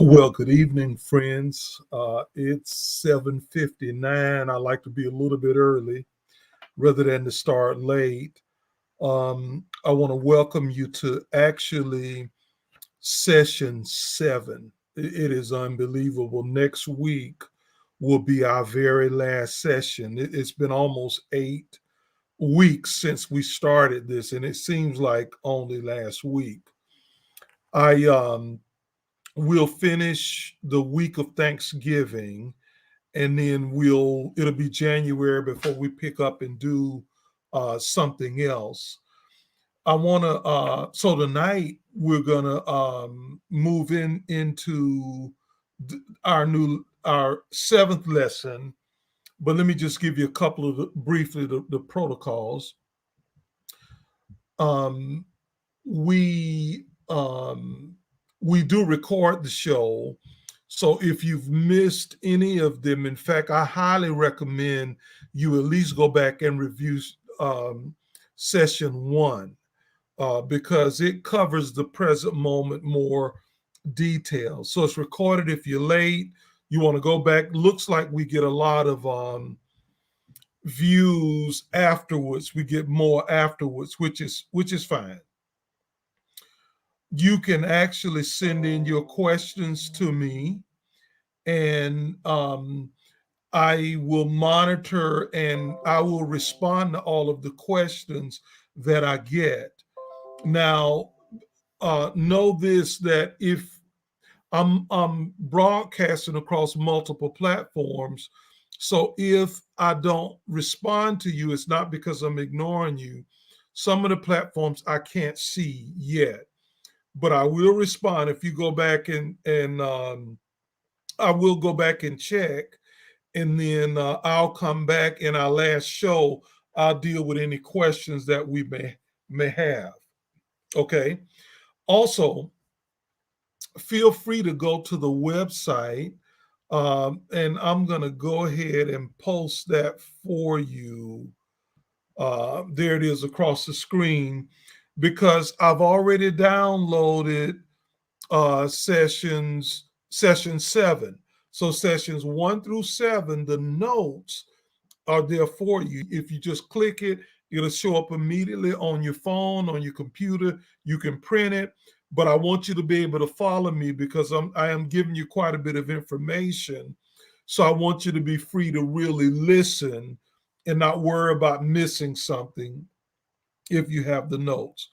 Well, good evening, friends. It's 7:59. I like to be a little bit early rather than to start late. I want to welcome you to actually session 7. It is unbelievable. Next week will be our very last session. It's been almost 8 weeks since we started this, and it seems like only last week. I We'll finish the week of Thanksgiving, and then it'll be January before we pick up and do something else. I want to so tonight we're gonna move into our seventh lesson. But let me just give you a couple of briefly the protocols. um, we um, we do record the show, so if you've missed any of them, in fact, I highly recommend you at least go back and review um, session 1, because it covers the present moment more detail. So it's recorded. If you're late, you want to go back. Looks like we get a lot of views afterwards. We get more afterwards, which is fine. You can actually send in your questions to me, and I will monitor and I will respond to all of the questions that I get. Now, know this, that if I'm broadcasting across multiple platforms, so if I don't respond to you, it's not because I'm ignoring you. Some of the platforms I can't see yet, but I will respond if you go back and I will go back and check, and then I'll come back in our last show. I'll deal with any questions that we may have. Okay. Also, feel free to go to the website, and I'm gonna go ahead and post that for you. There it is across the screen, because I've already downloaded session 7. So sessions 1 through 7, the notes are there for you. If you just click it, it'll show up immediately on your phone, on your computer. You can print it, but I want you to be able to follow me because I am giving you quite a bit of information. So I want you to be free to really listen and not worry about missing something if you have the notes.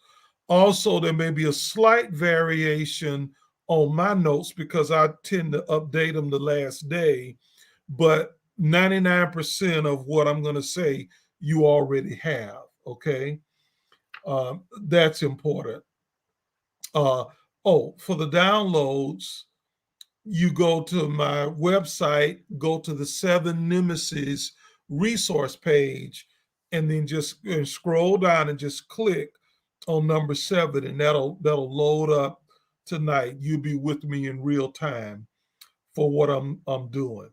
Also, there may be a slight variation on my notes because I tend to update them the last day, but 99% of what I'm going to say you already have. Okay. That's important. Uh, for the downloads, you go to my website, go to the Seven Nemesis resource page, and then just scroll down and just click on number 7, and that'll load up tonight. You'll be with me in real time for what I'm doing.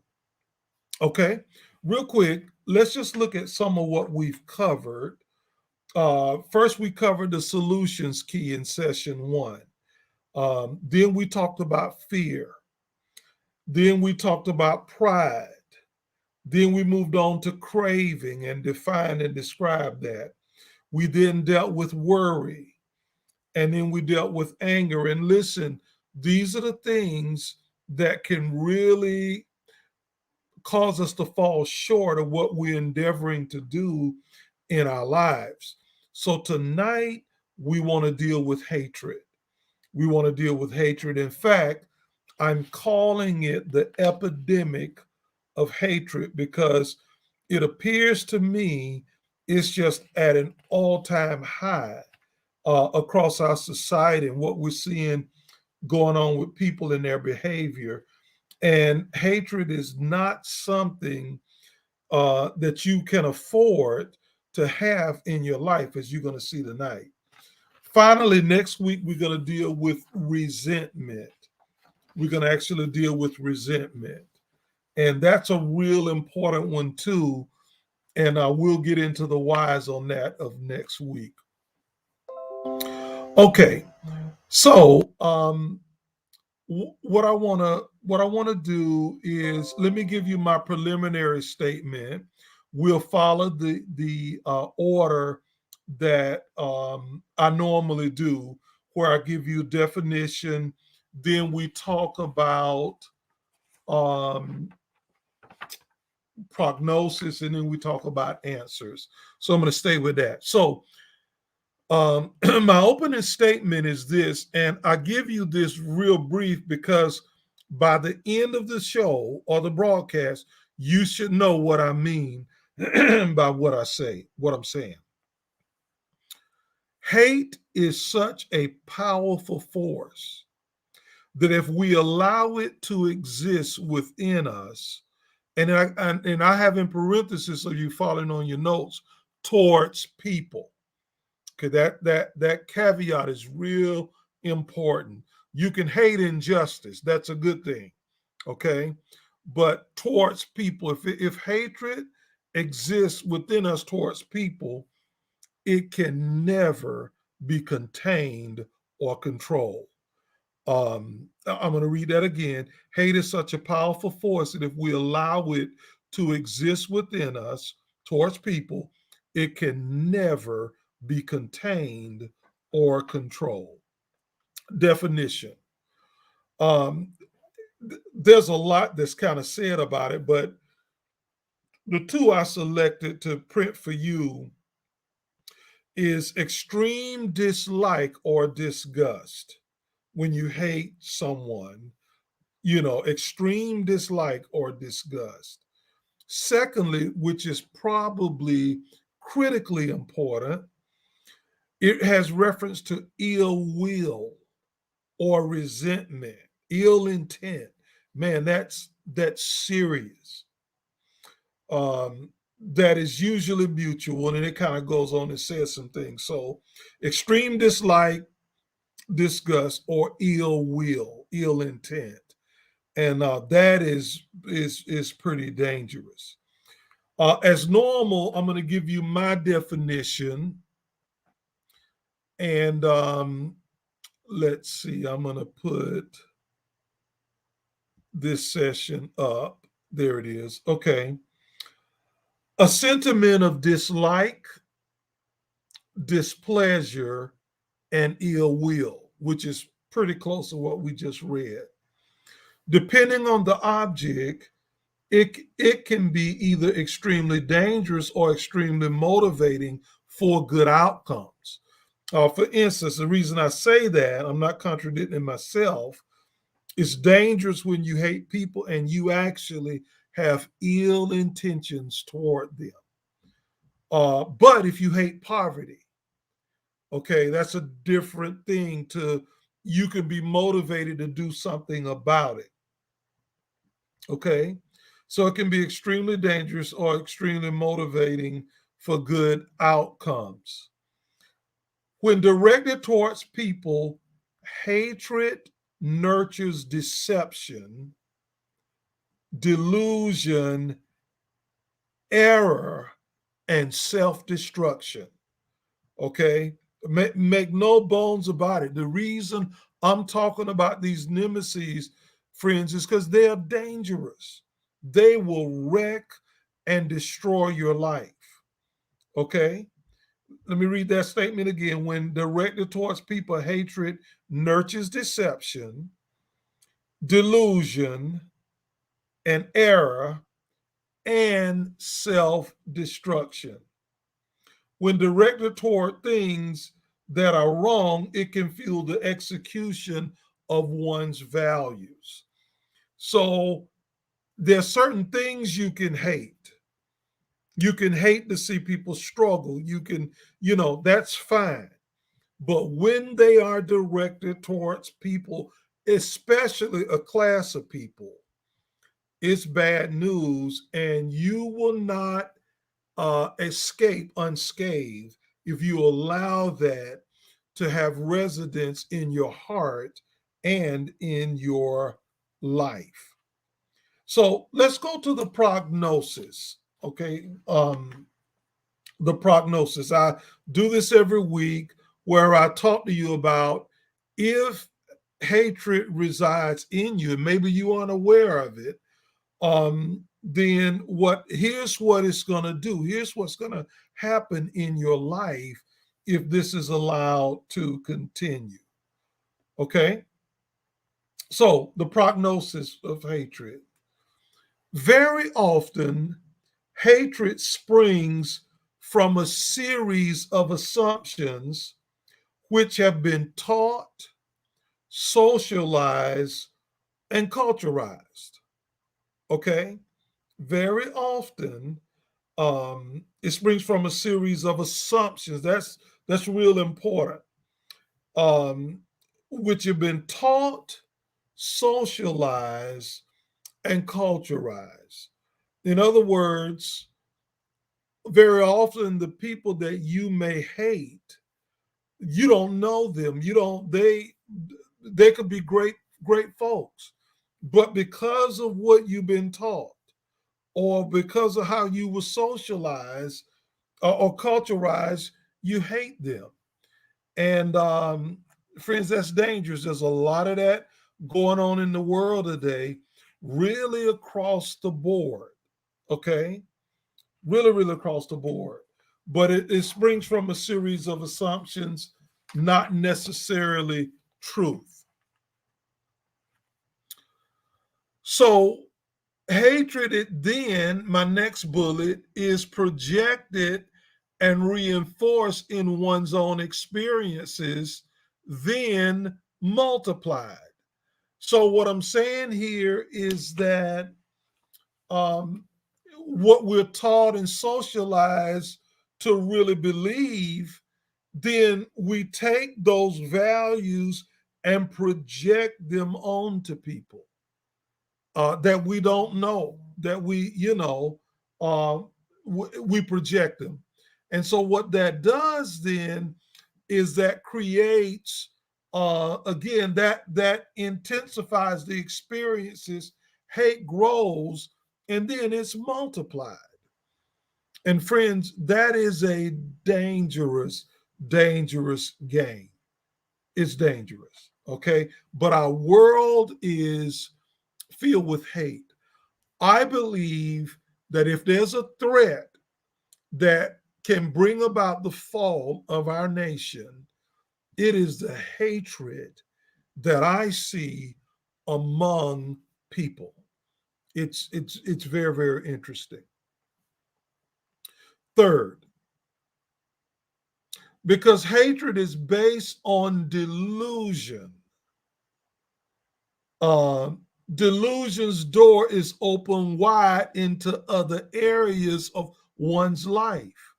Okay, real quick, let's just look at some of what we've covered. First, we covered the solutions key in session 1. Then we talked about fear. Then we talked about pride. Then we moved on to craving and defined and described that. We then dealt with worry, and then we dealt with anger. And listen, these are the things that can really cause us to fall short of what we're endeavoring to do in our lives. So tonight, we want to deal with hatred. We want to deal with hatred. In fact, I'm calling it the epidemic of hatred because it appears to me it's just at an all-time high across our society, and what we're seeing going on with people and their behavior. And hatred is not something that you can afford to have in your life, as you're going to see tonight. Finally, next week, we're going to deal with resentment. We're going to actually deal with resentment. And that's a real important one, too. And I will get into the whys on that of next week. Okay. So, What I want to do is, let me give you my preliminary statement. We'll follow the order that I normally do, where I give you definition, then we talk about um, prognosis, and then we talk about answers. So I'm going to stay with that. So my opening statement is this, and I give you this real brief because by the end of the show or the broadcast, you should know what I mean by what I say, what I'm saying. Hate is such a powerful force that if we allow it to exist within us, and I have in parentheses, so you following on your notes, towards people. Okay, that caveat is real important. You can hate injustice. That's a good thing. Okay. But towards people, if hatred exists within us towards people, it can never be contained or controlled. I'm going to read that again. Hate is such a powerful force that if we allow it to exist within us towards people, it can never be contained or controlled. Definition. Um, there's a lot that's kind of said about it, but the two I selected to print for you is extreme dislike or disgust when you hate someone, extreme dislike or disgust. Secondly, which is probably critically important, it has reference to ill will or resentment, ill intent. Man, that's serious. That is usually mutual, and it kind of goes on and says some things. So, extreme dislike, disgust, or ill will, ill intent, and that is pretty dangerous. As normal, I'm going to give you my definition, and let's see. I'm going to put this session up. There it is. Okay. A sentiment of dislike, displeasure, and ill will, which is pretty close to what we just read. Depending on the object, it can be either extremely dangerous or extremely motivating for good outcomes. For instance, the reason I say that, I'm not contradicting myself, it's dangerous when you hate people and you actually have ill intentions toward them. But if you hate poverty, okay, that's a different thing. You can be motivated to do something about it. Okay, so it can be extremely dangerous or extremely motivating for good outcomes. When directed towards people, hatred nurtures deception, delusion, error, and self destruction. Okay? Make no bones about it. The reason I'm talking about these nemesis, friends, is because they are dangerous. They will wreck and destroy your life. Okay? Let me read that statement again. When directed towards people, hatred nurtures deception, delusion, and error, and self destruction. When directed toward things that are wrong, it can fuel the execution of one's values. So there's certain things you can hate. You can hate to see people struggle. You can, that's fine. But when they are directed towards people, especially a class of people, it's bad news, and you will not escape unscathed if you allow that to have residence in your heart and in your life. So let's go to the prognosis. Okay. The prognosis. I do this every week where I talk to you about if hatred resides in you, and maybe you aren't aware of it, then here's what it's going to do. Here's what's going to happen in your life if this is allowed to continue. Okay? So, the prognosis of hatred. Very often, hatred springs from a series of assumptions which have been taught, socialized, and culturalized. Okay? Very often, it springs from a series of assumptions. That's real important. Um, which have been taught, socialized, and culturalized. In other words, very often the people that you may hate, you don't know them. You don't. They could be great folks, but because of what you've been taught, or because of how you were socialized or culturalized, you hate them. And friends, that's dangerous. There's a lot of that going on in the world today, really across the board. Okay, really across the board. But it springs from a series of assumptions, not necessarily truth. So hatred, then, my next bullet, is projected and reinforced in one's own experiences, then multiplied. So, what I'm saying here is that um, what we're taught and socialized to really believe, then we take those values and project them onto people that we don't know, that uh, we project them. And so what that does then is that creates, again, that intensifies the experiences, hate grows, and then it's multiplied. And friends, that is a dangerous game. It's dangerous, okay? But our world is filled with hate. I believe that if there's a threat that can bring about the fall of our nation, it is the hatred that I see among people. It's very interesting. Third, because hatred is based on delusion. Uh, Delusion's door is open wide into other areas of one's life,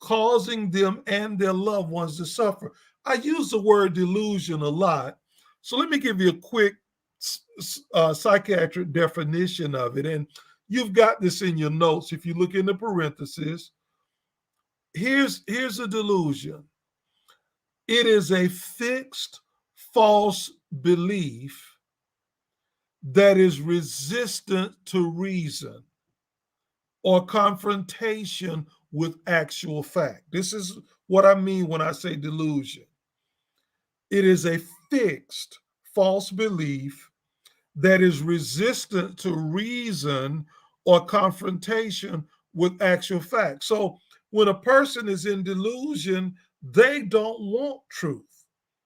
causing them and their loved ones to suffer. I use the word delusion a lot. So let me give you a quick psychiatric definition of it. And you've got this in your notes. If you look in the parentheses, here's a delusion. It is a fixed false belief that is resistant to reason or confrontation with actual fact. This is what I mean when I say delusion. It is a fixed false belief that is resistant to reason or confrontation with actual fact. So when a person is in delusion, they don't want truth.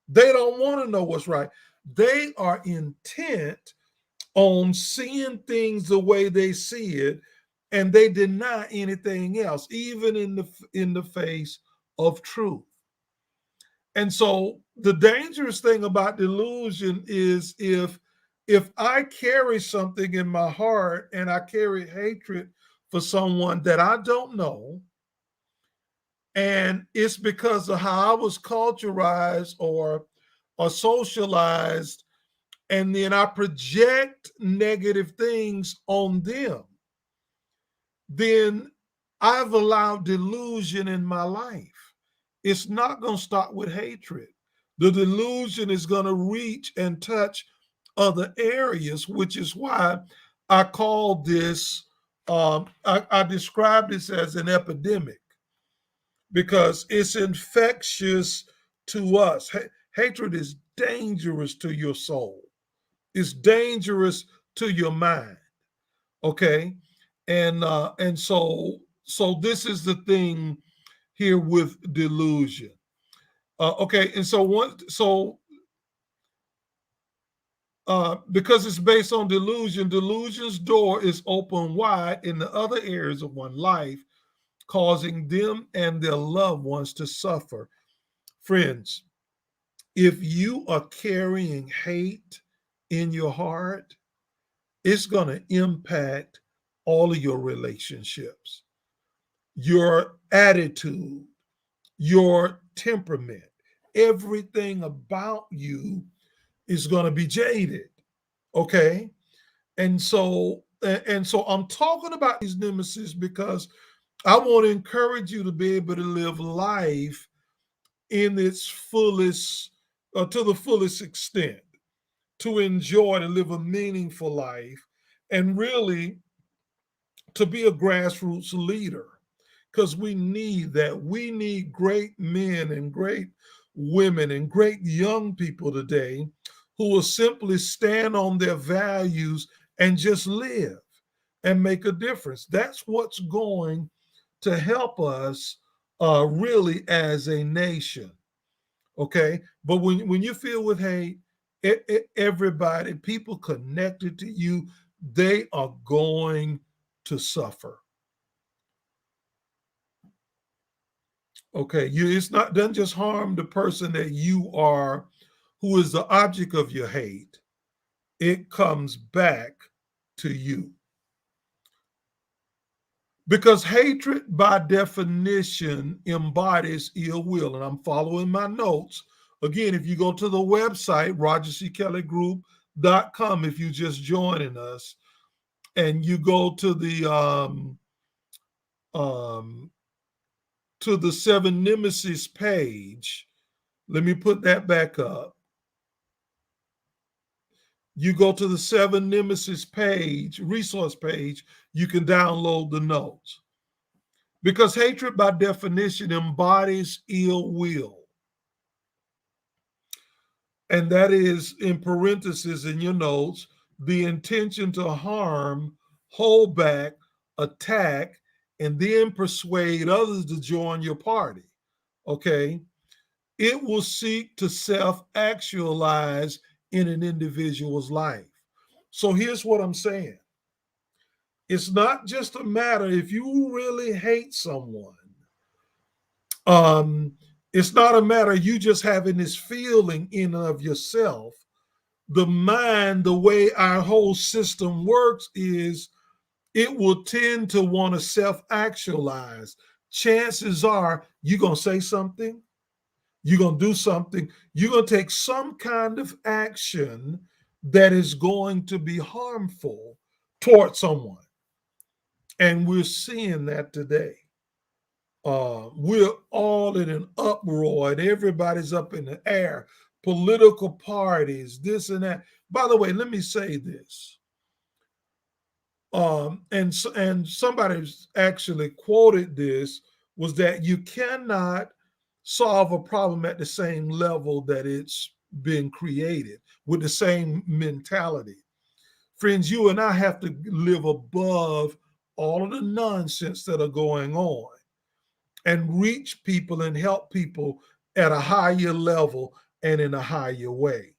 They don't want to know what's right. They are intent on seeing things the way they see it, and they deny anything else, even in the face of truth. And so the dangerous thing about delusion is if I carry something in my heart and I carry hatred for someone that I don't know, and it's because of how I was culturalized or socialized, and then I project negative things on them, then I've allowed delusion in my life. It's not going to stop with hatred. The delusion is going to reach and touch other areas, which is why I call this, I describe this as an epidemic because it's infectious to us. Hatred is dangerous to your soul. It's dangerous to your mind. Okay, and so this is the thing here with delusion. Okay, and so because it's based on delusion, delusion's door is open wide in the other areas of one life, causing them and their loved ones to suffer. Friends, if you are carrying hate in your heart, it's going to impact all of your relationships, your attitude, your temperament. Everything about you is going to be jaded. Okay. And so I'm talking about these nemesis because I want to encourage you to be able to live life in its fullest, to the fullest extent, to enjoy and live a meaningful life, and really to be a grassroots leader, because we need that. We need great men and great women and great young people today who will simply stand on their values and just live and make a difference. That's what's going to help us really as a nation. Okay. But when you feel with hate, everybody, people connected to you, they are going to suffer. Okay, it's not doesn't just harm the person that you are, who is the object of your hate. It comes back to you because hatred, by definition, embodies ill will. And I'm following my notes. Again, if you go to the website rogerckelleygroup.com, if you just joining us, and you go um, to the seven nemesis page, let me put that back up. You go to the seven nemesis page, resource page, you can download the notes. Because hatred, by definition, embodies ill will. And that is, in parentheses in your notes, the intention to harm, hold back, attack, and then persuade others to join your party. Okay? It will seek to self actualize in an individual's life. So here's what I'm saying: it's not just a matter, if you really hate someone, um, it's not a matter of you just having this feeling in and of yourself. The mind, the way our whole system works, is it will tend to want to self actualize. Chances are you're going to say something, you're going to do something, you're going to take some kind of action that is going to be harmful toward someone. And we're seeing that today. We're all in an uproar and everybody's up in the air. Political parties, this and that. By the way, let me say this. And somebody's actually quoted this, was that you cannot solve a problem at the same level that it's been created with the same mentality. Friends, you and I have to live above all of the nonsense that are going on and reach people and help people at a higher level and in a higher way.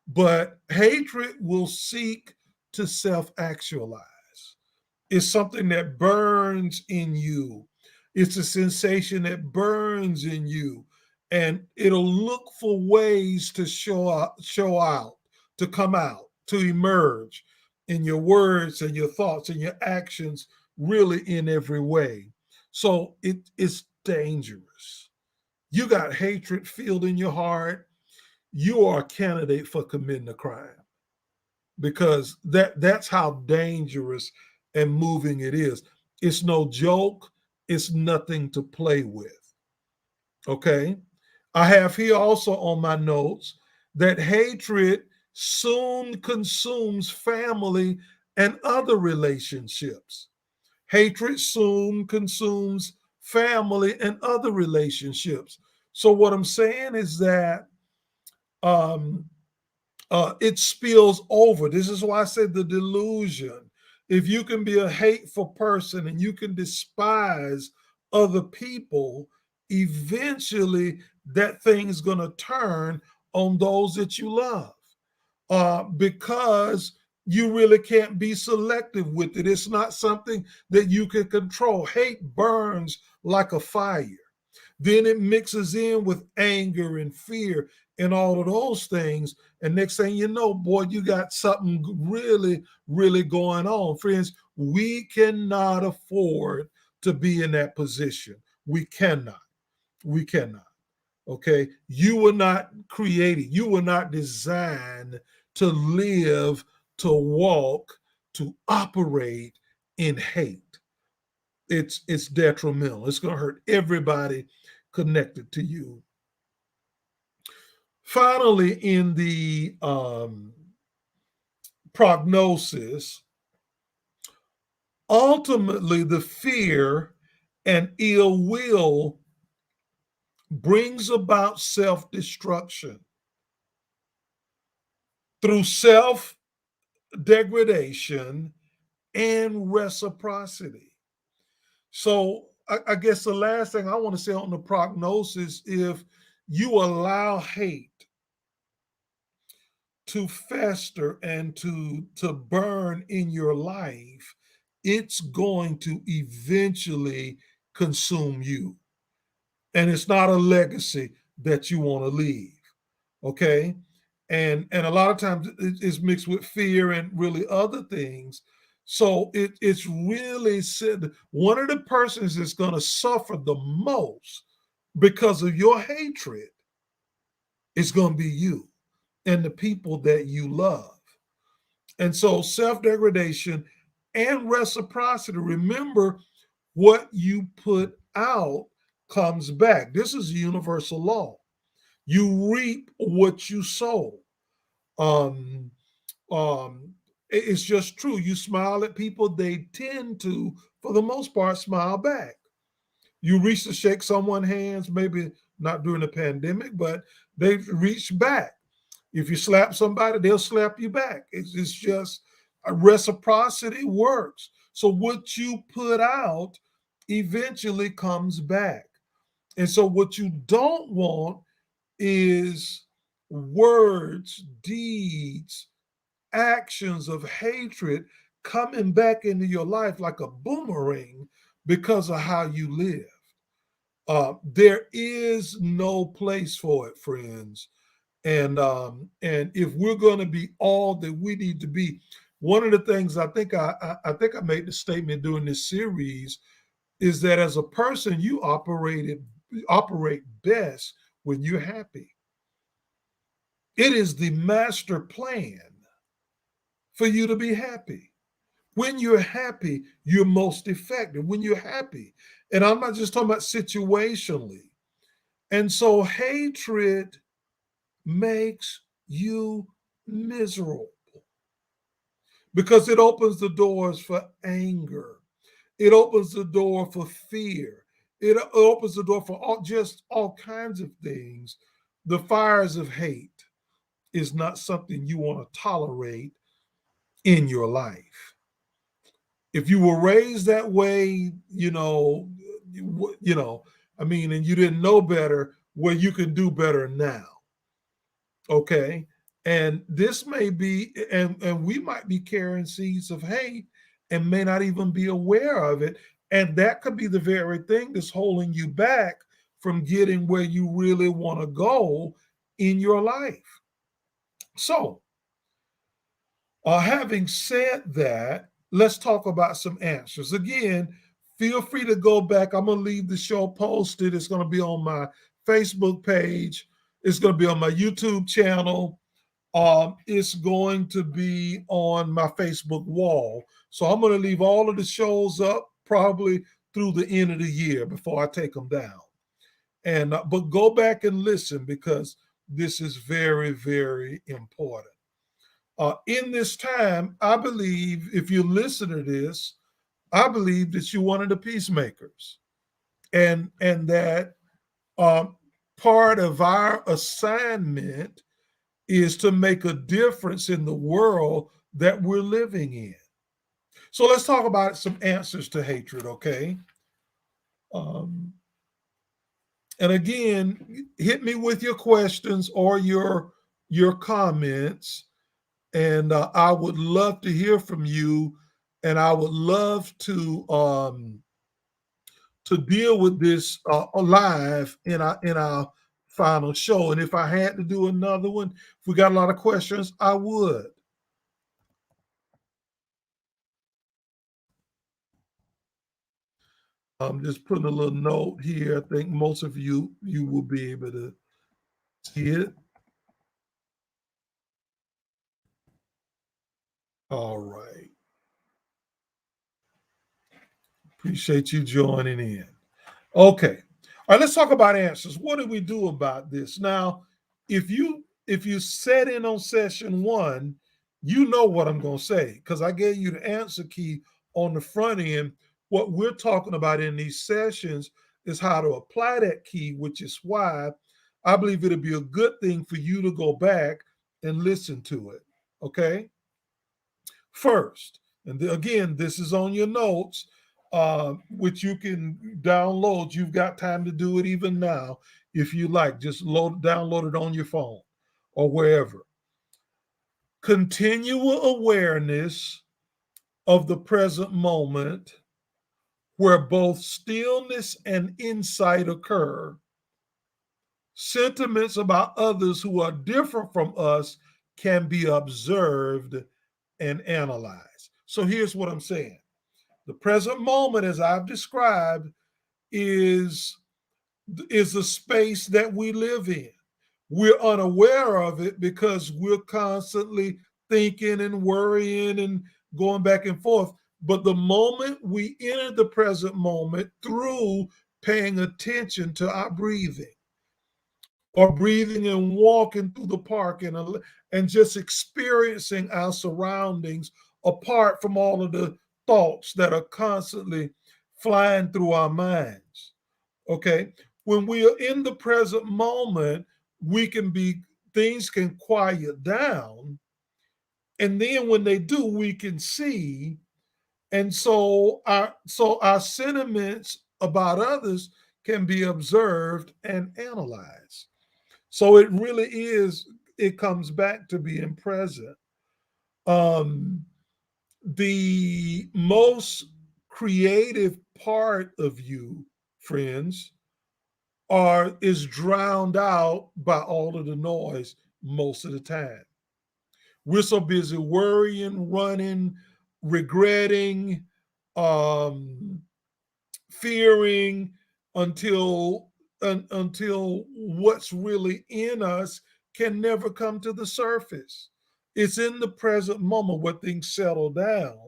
But hatred will seek to self actualize. It's something that burns in you, it's a sensation that burns in you. And it'll look for ways to show out, to come out, to emerge in your words and your thoughts and your actions, really in every way. So it's dangerous. You got hatred filled in your heart, you are a candidate for committing a crime, because that's how dangerous and moving it is. It's no joke, it's nothing to play with. Okay? I have here also on my notes that hatred soon consumes family and other relationships. Hatred soon consumes family and other relationships. So, what I'm saying is that Um, it spills over. This is why I said the delusion. If you can be a hateful person and you can despise other people, eventually that thing's going to turn on those that you love, because you really can't be selective with it. It's not something that you can control. Hate burns like a fire. Then it mixes in with anger and fear and all of those things. And next thing you know, boy, you got something really, really going on. Friends, we cannot afford to be in that position. We cannot. We cannot. Okay. You were not created, you were not designed to live, to walk, to operate in hate. It's detrimental. It's going to hurt everybody connected to you. Finally, in the prognosis, ultimately the fear and ill will brings about self-destruction through self-degradation and reciprocity. So I guess the last thing I want to say on the prognosis, if you allow hate to fester and to burn in your life, it's going to eventually consume you. And it's not a legacy that you want to leave. Okay. And a lot of times it's mixed with fear and really other things. So it's really said one of the persons that's going to suffer the most because of your hatred is going to be you and the people that you love. And so self degradation and reciprocity. Remember, what you put out comes back. This is a universal law. You reap what you sow. Um, it's just true. You smile at people, they tend to, for the most part, smile back. You reach to shake someone's hands, maybe not during the pandemic, but they reach back. If you slap somebody, they'll slap you back. It's just a reciprocity works. So what you put out eventually comes back. And so what you don't want is words, deeds, actions of hatred coming back into your life like a boomerang because of how you live. There is no place for it, friends. And if we're going to be all that we need to be, one of the things I think I made the statement during this series is that as a person you operate best when you're happy. It is the master plan for you to be happy. When you're happy, you're most effective. When you're happy, and I'm not just talking about situationally. And so hatred makes you miserable because it opens the doors for anger. It opens the door for fear. It opens the door for just all kinds of things. The fires of hate is not something you want to tolerate in your life. If you were raised that way, I mean, and you didn't know better, well, you can do better now. Okay. And this may be, and we might be carrying seeds of hate and may not even be aware of it. And that could be the very thing that's holding you back from getting where you really want to go in your life. So, having said that, let's talk about some answers. Again, feel free to go back. I'm going to leave the show posted. It's going to be on my Facebook page, it's going to be on my YouTube channel. It's going to be on my Facebook wall. So I'm going to leave all of the shows up probably through the end of the year before I take them down. And but go back and listen because this is very, very important. In this time, I believe if you listen to this, I believe that you're one of the peacemakers, and that um, part of our assignment is to make a difference in the world that we're living in. So let's talk about some answers to hatred, okay? Um, and again, hit me with your questions or your comments, and I would love to hear from you, and I would love to deal with this live in our final show. And if I had to do another one, if we got a lot of questions, I would. I'm just putting a little note here. I think most of you will be able to see it. All right. Appreciate you joining in. Okay. All right, let's talk about answers. What do we do about this? Now, if you set in on session one, you know what I'm going to say because I gave you the answer key on the front end. What we're talking about in these sessions is how to apply that key, which is why I believe it'll be a good thing for you to go back and listen to it. Okay. First, and again, this is on your notes, which you can download. You've got time to do it even now if you like. Just download it on your phone or wherever. Continual awareness of the present moment where both stillness and insight occur. Sentiments about others who are different from us can be observed and analyzed. So here's what I'm saying. The present moment, as I've described, is a space that we live in. We're unaware of it because we're constantly thinking and worrying and going back and forth. But the moment we enter the present moment through paying attention to our breathing, or breathing and walking through the park and just experiencing our surroundings apart from all of the thoughts that are constantly flying through our minds. Okay. When we are in the present moment, things can quiet down. And then when they do, we can see. And so our sentiments about others can be observed and analyzed. So it comes back to being present. Um, the most creative part of you, friends, is drowned out by all of the noise most of the time. We're so busy worrying, running, regretting, um, fearing until what's really in us can never come to the surface. It's in the present moment where things settle down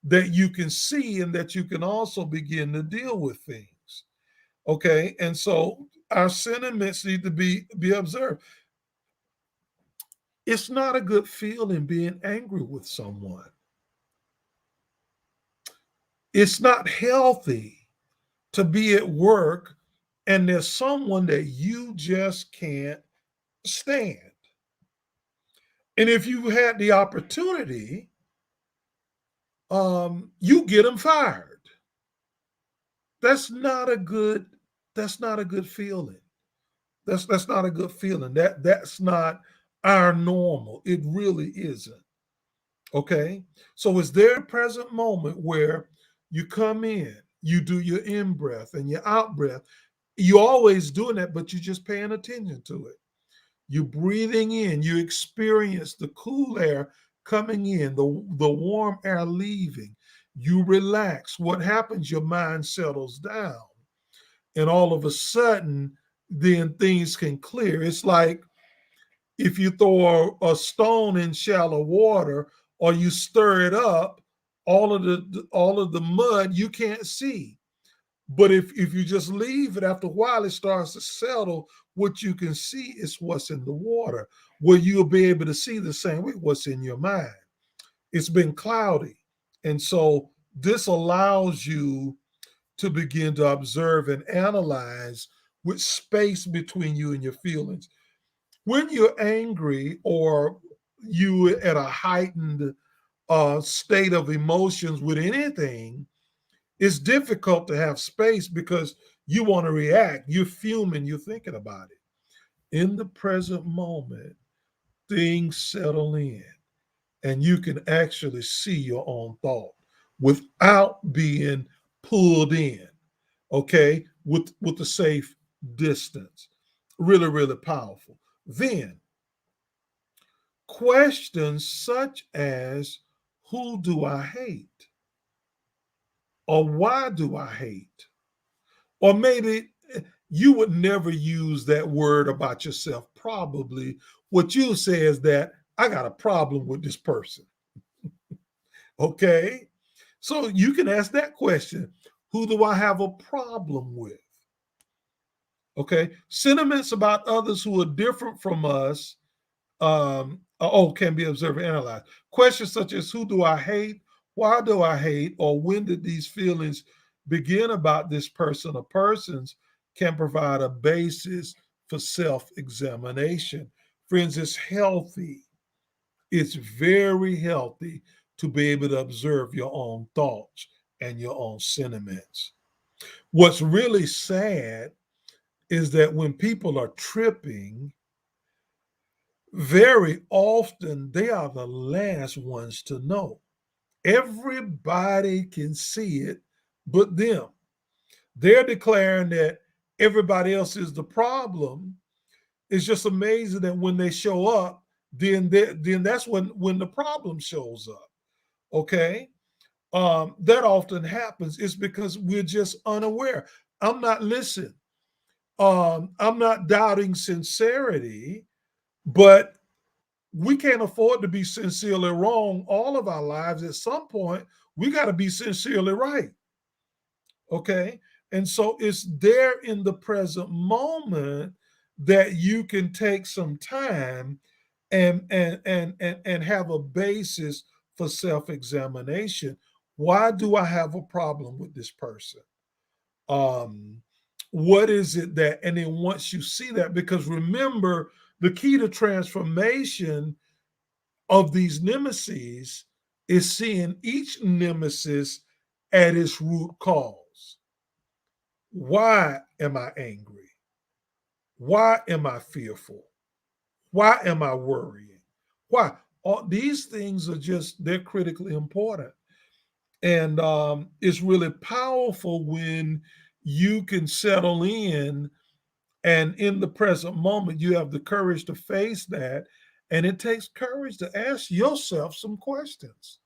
that you can see and that you can also begin to deal with things. Okay. And so our sentiments need to be observed. It's not a good feeling being angry with someone. It's not healthy to be at work and there's someone that you just can't stand. And if you had the opportunity, you get them fired. That's not a good. That's not a good feeling. That's not a good feeling. That's not our normal. It really isn't. Okay. So is there a present moment where you come in, you do your in breath and your out breath. You're always doing that, but you're just paying attention to it. You're breathing in, you experience the cool air coming in, the warm air leaving. You relax. What happens? Your mind settles down. And all of a sudden, then things can clear. It's like if you throw a stone in shallow water or you stir it up, all of the mud you can't see. But if you just leave it after a while, it starts to settle. What you can see is what's in the water, where you'll be able to see the same way what's in your mind. It's been cloudy. And so this allows you to begin to observe and analyze with space between you and your feelings. when you're angry or you at a heightened state of emotions with anything, it's difficult to have space because you want to react. You're fuming, you're thinking about it. In the present moment, things settle in and you can actually see your own thought without being pulled in, okay, with a safe distance. Really, really powerful. Then questions such as who do I hate? Or why do I hate? Or maybe you would never use that word about yourself. Probably what you say is that I got a problem with this person. Okay. So you can ask that question. Who do I have a problem with? Okay. Sentiments about others who are different from us can be observed and analyzed. Questions such as who do I hate? Why do I hate? Or when did these feelings begin about this person or persons can provide a basis for self examination. Friends, it's healthy. It's very healthy to be able to observe your own thoughts and your own sentiments. What's really sad is that when people are tripping, very often they are the last ones to know. Everybody can see it but them. They're declaring that everybody else is the problem. It's just amazing that when they show up, then that's when the problem shows up. Okay, that often happens. It's because we're just unaware. I'm not listening. I'm not doubting sincerity, but we can't afford to be sincerely wrong all of our lives. At some point, we got to be sincerely right. Okay. And so it's there in the present moment that you can take some time and have a basis for self-examination. Why do I have a problem with this person? Um, what is it that, and then once you see that, because remember, the key to transformation of these nemesis is seeing each nemesis at its root cause. Why am I angry? Why am I fearful? Why am I worrying? Why? All these things are just, they're critically important. And it's really powerful when you can settle and in the present moment, you have the courage to face that. And it takes courage to ask yourself some questions.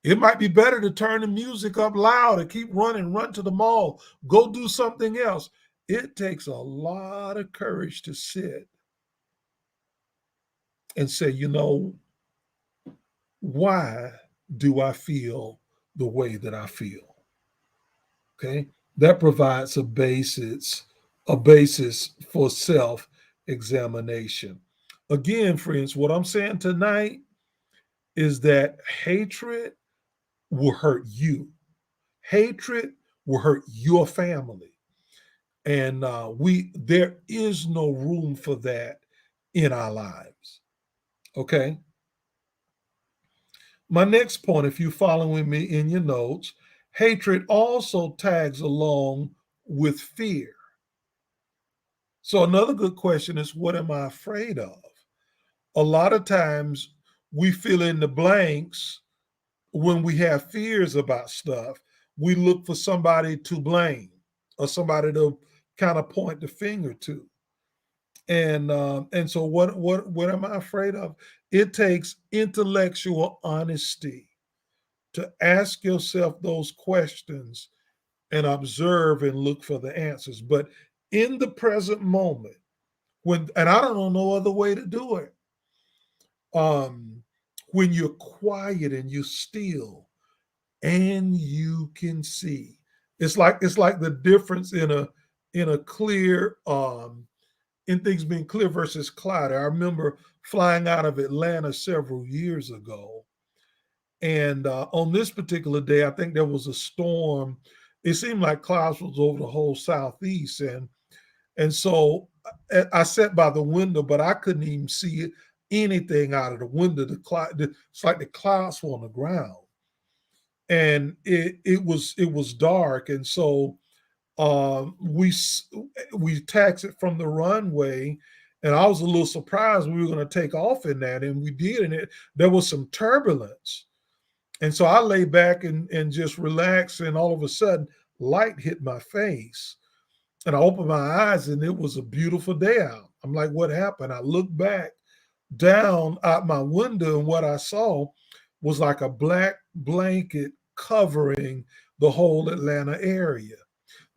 It might be better to turn the music up loud and keep running, run to the mall, go do something else. It takes a lot of courage to sit and say, why do I feel the way that I feel? Okay. That provides a basis for self-examination. Again, friends, what I'm saying tonight is that hatred will hurt you. Hatred will hurt your family. And there is no room for that in our lives. Okay. My next point, if you're following me in your notes, hatred also tags along with fear. So another good question is, what am I afraid of? A lot of times we fill in the blanks when we have fears about stuff. We look for somebody to blame or somebody to kind of point the finger to. And so what am I afraid of? It takes intellectual honesty to ask yourself those questions and observe and look for the answers. But in the present moment, and I don't know no other way to do it, um, when you're quiet and you're still and you can see, it's like the difference in a clear in things being clear versus cloudy. I remember flying out of Atlanta several years ago, and on this particular day, I think there was a storm. It seemed like clouds was over the whole southeast, and so I sat by the window, but I couldn't even see anything out of the window. It's like the clouds were on the ground, and it was dark, and so we taxied from the runway, and I was a little surprised we were going to take off in that, and we did, and there was some turbulence, and so I lay back and just relaxed, and all of a sudden, light hit my face, and I opened my eyes, and it was a beautiful day out. I'm like, what happened? I looked back down out my window, and what I saw was like a black blanket covering the whole Atlanta area.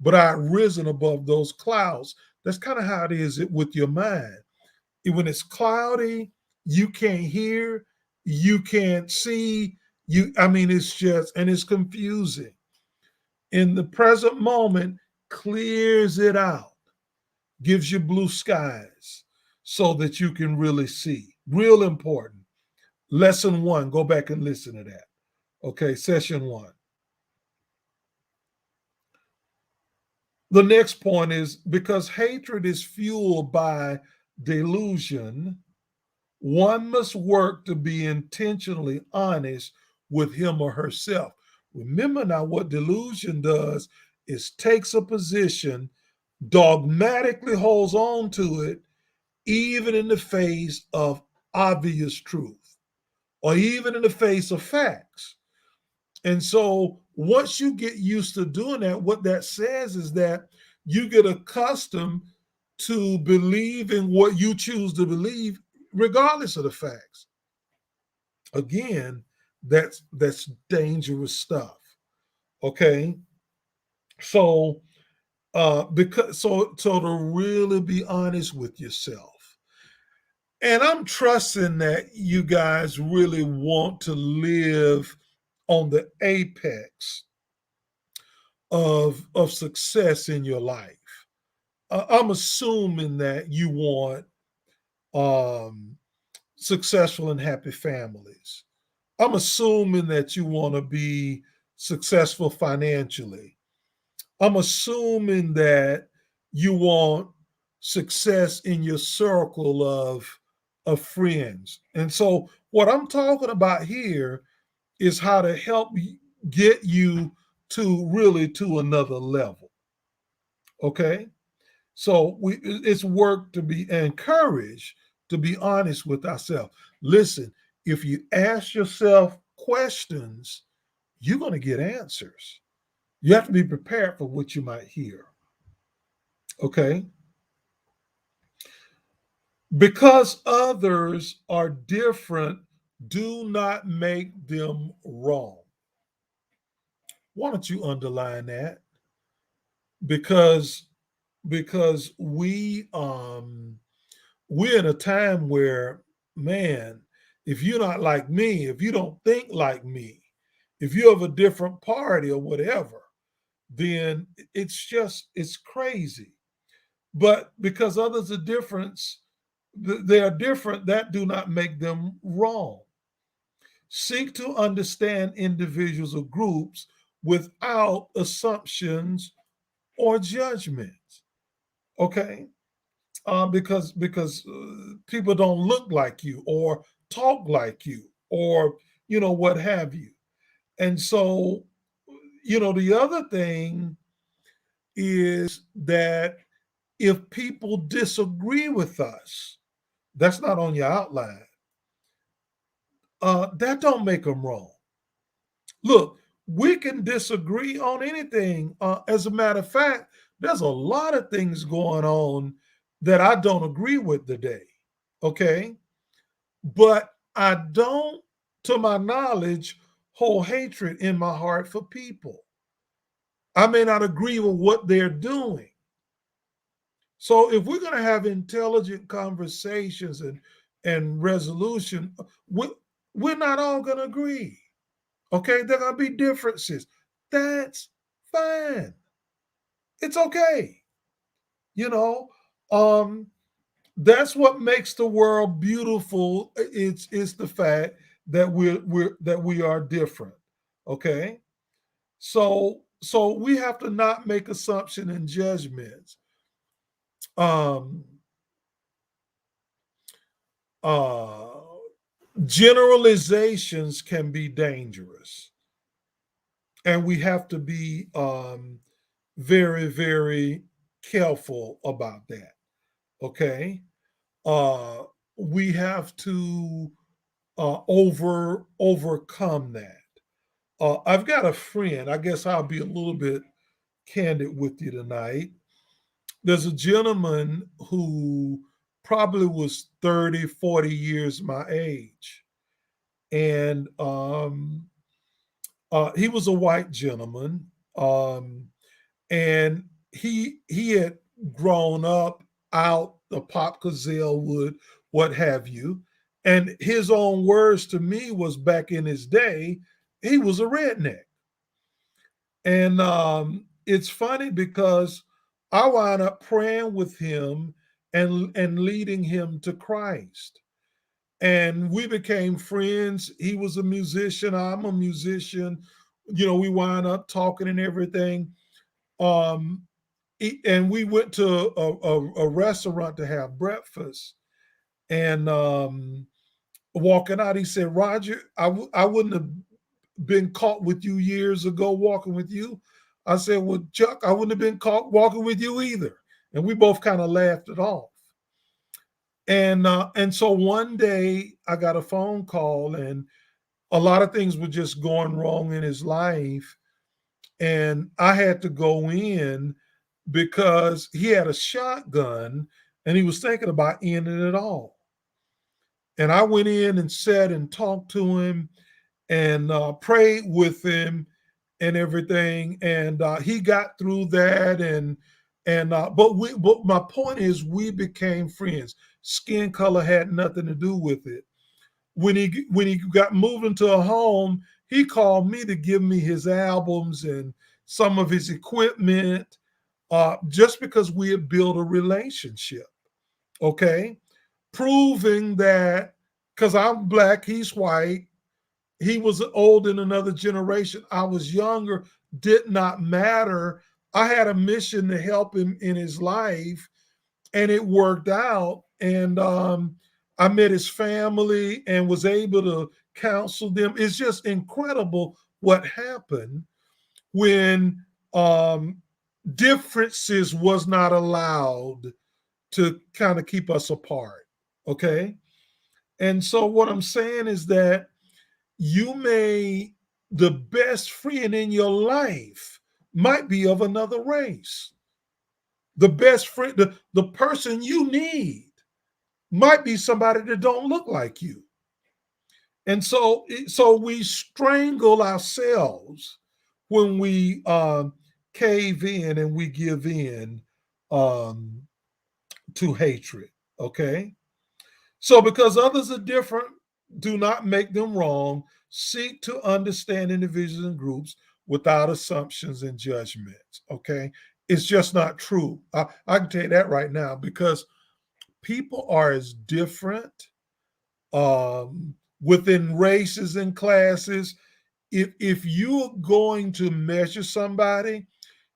But I had risen above those clouds. That's kind of how it is with your mind. When it's cloudy, you can't hear, you can't see, I mean, it's just, and it's confusing. In the present moment, clears it out, gives you blue skies so that you can really see. Real important. Lesson one, go back and listen to that. Okay, session one. The next point is because hatred is fueled by delusion, one must work to be intentionally honest with him or herself. Remember now, what delusion does is takes a position, dogmatically holds on to it, even in the face of obvious truth or even in the face of facts. And so once you get used to doing that, what that says is that you get accustomed to believing what you choose to believe, regardless of the facts. Again, that's dangerous stuff. Okay. So because so to really be honest with yourself. And I'm trusting that you guys really want to live on the apex of success in your life. I'm assuming that you want um, successful and happy families. I'm assuming that you want to be successful financially. I'm assuming that you want success in your circle of friends. And so what I'm talking about here is how to help get you to really to another level. Okay? So it's work to be encouraged to be honest with ourselves. Listen, if you ask yourself questions, you're going to get answers. You have to be prepared for what you might hear. Okay? Because others are different, do not make them wrong. Why don't you underline that? Because because we're in a time where, man, if you're not like me, if you don't think like me, if you have a different party or whatever, then it's crazy. But because others are different, they are different, that do not make them wrong. Seek to understand individuals or groups without assumptions or judgments. Okay, because people don't look like you or talk like you or what have you. And so the other thing is that if people disagree with us, that's not on your outline. That don't make them wrong. Look, we can disagree on anything. As a matter of fact, there's a lot of things going on that I don't agree with today. Okay. But I don't, to my knowledge, hold hatred in my heart for people. I may not agree with what they're doing. So if we're going to have intelligent conversations and resolution, we, we're not all going to agree. Okay, there are going to be differences. That's fine. It's okay. You know, um, that's what makes the world beautiful. It's the fact that we are different. Okay, so we have to not make assumption and judgments. Uh, Generalizations can be dangerous, and we have to be very, very careful about that. Okay, uh, we have to overcome that. I've got a friend. I guess I'll be a little bit candid with you tonight. There's a gentleman who probably was 30, 40 years my age. And he was a white gentleman. Um, and he had grown up out the Pop Gazelle wood, what have you. And his own words to me was back in his day, he was a redneck. And it's funny because I wound up praying with him and leading him to Christ. And we became friends. He was a musician. I'm a musician. You know, we wound up talking and everything. Um, and we went to a restaurant to have breakfast. And walking out, he said, Roger, I wouldn't have been caught with you years ago walking with you. I said, well, Chuck, I wouldn't have been caught walking with you either. And we both kind of laughed it off. And so one day I got a phone call, and a lot of things were just going wrong in his life. And I had to go in because he had a shotgun and he was thinking about ending it all. And I went in and sat and talked to him and prayed with him and everything. And he got through that. But my point is, we became friends. Skin color had nothing to do with it. When he got moved into a home, he called me to give me his albums and some of his equipment, just because we had built a relationship. Okay, proving that because I'm black, he's white, he was old in another generation, I was younger, did not matter. I had a mission to help him in his life, and it worked out. And I met his family and was able to counsel them. It's just incredible what happened when um, differences was not allowed to kind of keep us apart. Okay. And so what I'm saying is that you may, the best friend in your life might be of another race. The best friend, the person you need might be somebody that don't look like you. And so we strangle ourselves when we cave in and we give in um, to hatred. Okay. So because others are different, do not make them wrong. Seek to understand individuals and groups without assumptions and judgments. Okay. It's just not true. I can tell you that right now because people are as different within races and classes. If you're going to measure somebody,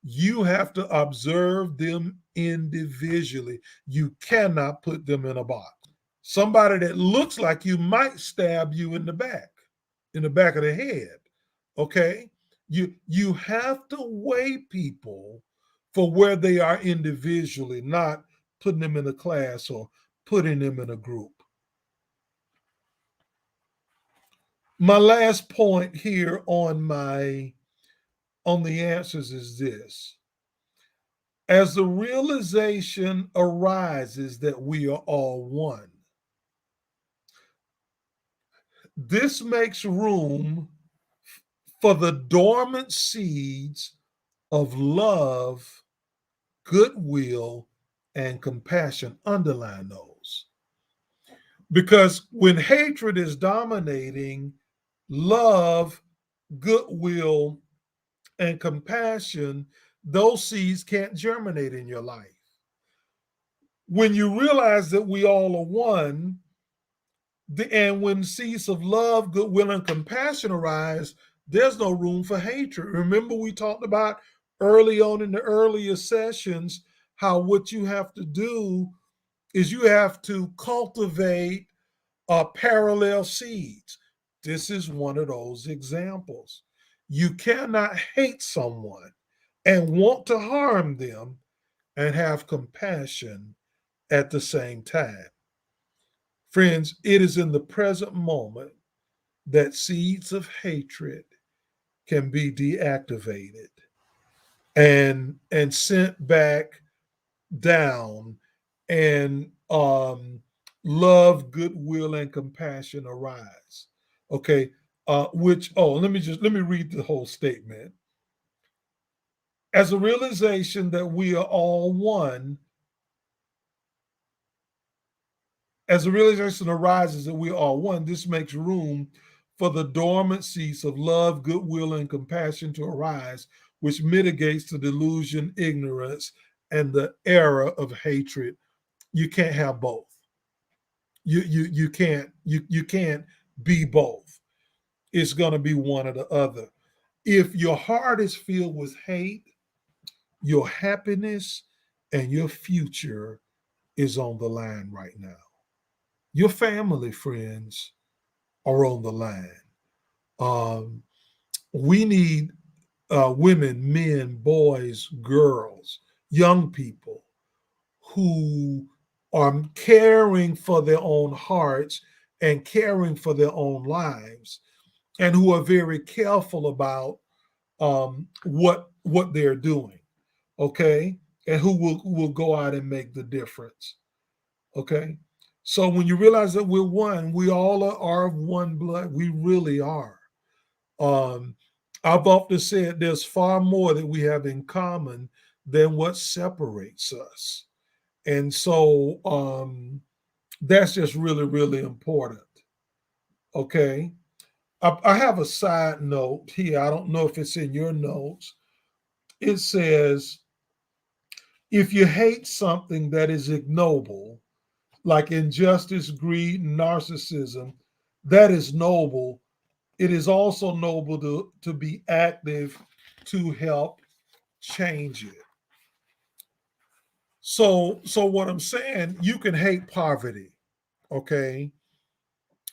you have to observe them individually. You cannot put them in a box. Somebody that looks like you might stab you in the back of the head. Okay? You have to weigh people for where they are individually, not putting them in a class or putting them in a group. My last point here on the answers is this. As the realization arises that we are all one, this makes room for the dormant seeds of love, goodwill, and compassion. Underline those. Because when hatred is dominating, love, goodwill, and compassion, those seeds can't germinate in your life. When you realize that we all are one, and when seeds of love, goodwill, and compassion arise, there's no room for hatred. Remember, we talked about early on in the earlier sessions how what you have to do is you have to cultivate. Parallel seeds. This is one of those examples. You cannot hate someone and want to harm them and have compassion at the same time. Friends, it is in the present moment that seeds of hatred can be deactivated and sent back down, and love, goodwill, and compassion arise. Okay. Which, let me read the whole statement. As a realization that we are all one, as the realization arises that we are all one, this makes room for the dormant seeds of love, goodwill, and compassion to arise, which mitigates the delusion, ignorance, and the error of hatred. You can't have both. You can't be both. It's going to be one or the other. If your heart is filled with hate, your happiness and your future is on the line right now. Your family, friends, are on the line. Um, we need women, men, boys, girls, young people who are caring for their own hearts and caring for their own lives, and who are very careful about what they're doing. Okay, and who will go out and make the difference. Okay, so when you realize that we're one, we all are of one blood. We really are. Um, I've often said there's far more that we have in common than what separates us. And so that's just really, really important. Okay. I have a side note here. I don't know if it's in your notes. It says, if you hate something that is ignoble, like injustice, greed, narcissism, that is noble. It is also noble to be active to help change it. So what I'm saying, you can hate poverty, okay?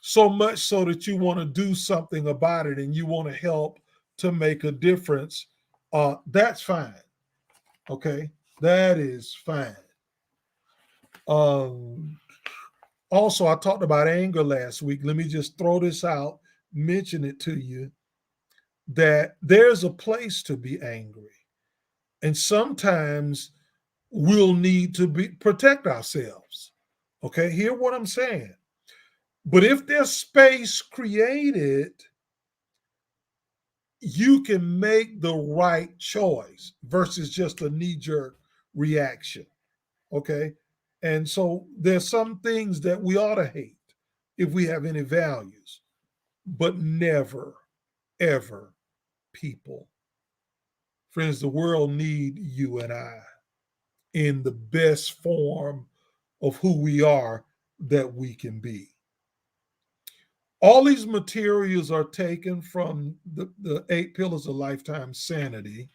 So much so that you want to do something about it and you want to help to make a difference. That's fine, okay? That is fine. Um, Also, I talked about anger last week. Let me just throw this out, mention it to you, that there's a place to be angry. And sometimes we'll need to protect ourselves. Okay, hear what I'm saying. But if there's space created, you can make the right choice versus just a knee-jerk reaction. Okay. And so there's some things that we ought to hate if we have any values, but never, ever people. Friends, the world need you and I in the best form of who we are that we can be. All these materials are taken from the eight pillars of lifetime sanity.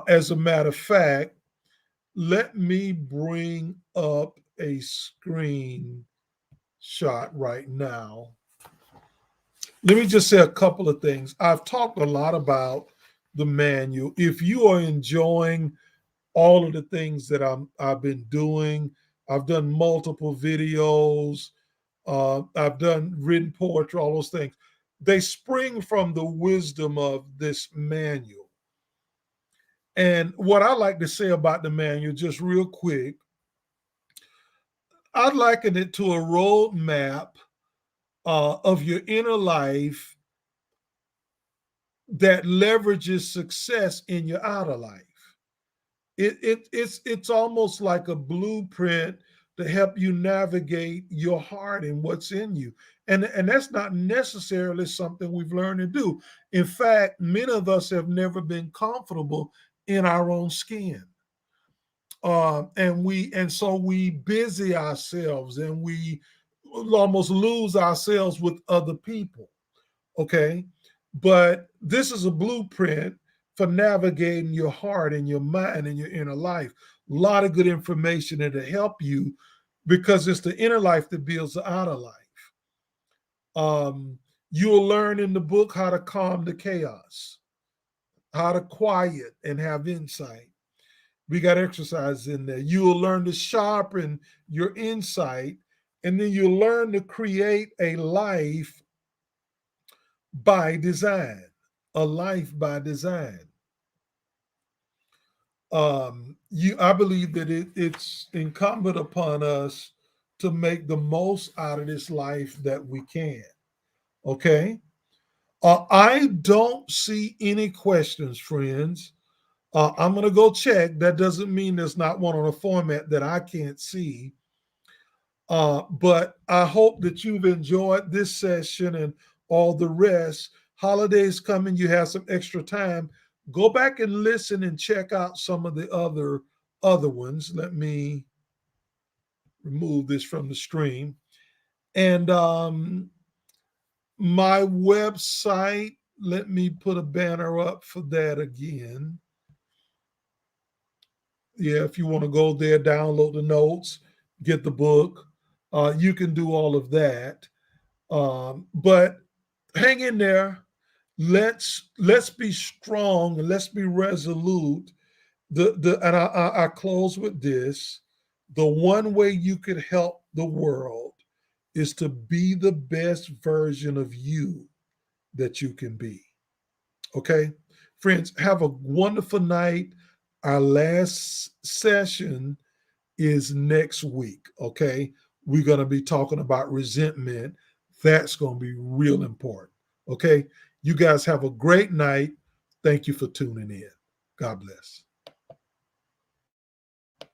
As a matter of fact, let me bring up a screen shot right now. Let me just say a couple of things. I've talked a lot about the manual. If you are enjoying all of the things that I've been doing, I've done multiple videos, I've done written poetry, all those things. They spring from the wisdom of this manual. And what I like to say about the manual, just real quick, I'd liken it to a roadmap of your inner life that leverages success in your outer life. It's almost like a blueprint to help you navigate your heart and what's in you. And that's not necessarily something we've learned to do. In fact, many of us have never been comfortable in our own skin. And so we busy ourselves and we almost lose ourselves with other people. Okay. But this is a blueprint for navigating your heart and your mind and your inner life. A lot of good information that'll help you, because it's the inner life that builds the outer life. You'll learn in the book how to calm the chaos, how to quiet and have insight. We got exercises in there. You will learn to sharpen your insight, and then you'll learn to create a life by design. A life by design. I believe that it's incumbent upon us to make the most out of this life that we can. Okay. I don't see any questions, friends. I'm going to go check. That doesn't mean there's not one on a format that I can't see. But I hope that you've enjoyed this session and all the rest. Holidays coming, you have some extra time. Go back and listen and check out some of the other ones. Let me remove this from the stream. And my website, let me put a banner up for that again. Yeah, if you want to go there, download the notes, get the book, you can do all of that. But hang in there. Let's be strong and let's be resolute. I close with this. The one way you could help the world is to be the best version of you that you can be. Okay? Friends, have a wonderful night. Our last session is next week. Okay? We're going to be talking about resentment. That's going to be real important. Okay? You guys have a great night. Thank you for tuning in. God bless.